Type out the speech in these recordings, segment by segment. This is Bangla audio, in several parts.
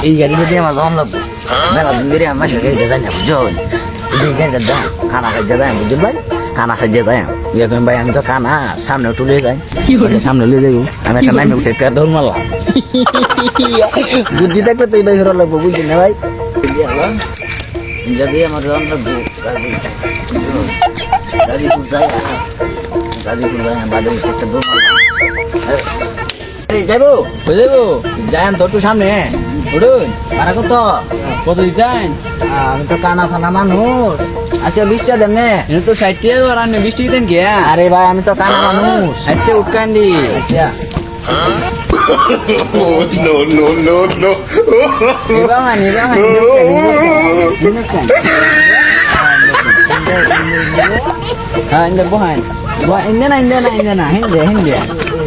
এই গাড়িটা দিয়ে আমার জম লাগবো মেলা দিন ধরে আমার সাথে যাই না বুঝছো এই গাড়িটা দাম খানা খাইতে যাই বুঝুন ভাই খানা খাইতে যাই এখন ভাই আমি তো খানা সামনে তুলে যাই সামনে লিয়ে যাবো আমি একটা নামে উঠে দৌড় মারলাম বুদ্ধি থাকলে তো এই ভাই হরো লাগবো বুঝলি না ভাই যদি আমার জম লাগবো গাজীপুর যাই বাজারে একটা দৌড় মারলাম যাইবো যাইবো যাই তো একটু সামনে উঠুন ভাড়া কত কত দিতেন আমি তো কানা সানা মানুষ আচ্ছা 20টা দেন নে এটা তো 60 টাকা আর আপনি 20 টাকা দেন কি আরে ভাই আমি তো কানা মানুষ আচ্ছা উটকান্ডি আচ্ছা No. নিবা হ্যাঁ ইন্দে বহান ইন্দে না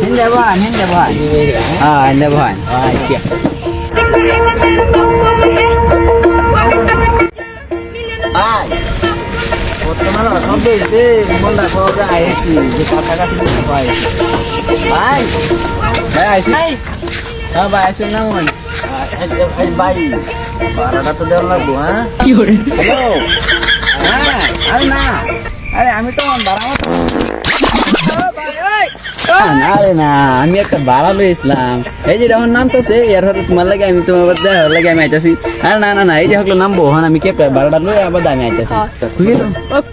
হিন্দে বহান হ্যাঁ ইন্দে বহান আচ্ছা ভাই বর্তমানে শব্দ হয়েছে মনটা সহজে আইছি যে কাছাকাছি পাইছি ভাই ভাই আইসি হ্যাঁ ভাই আইসি না মন ভাই ভাড়াটা তো দেওয়া লাগবো হ্যাঁ হ্যালো হ্যাঁ আরে না আরে আমি তো আরে না আমি একটা ভাড়া লইছিলাম এই যে আমার নাম তো সে এর হলে তোমার লাগে আমি তোমার লাগে আমি আইতাছি আরে না এই যে হলো নামবো হ্যাঁ আমি কে ভাড়াটা লই আবার আমি আইতাছি বুঝলি তো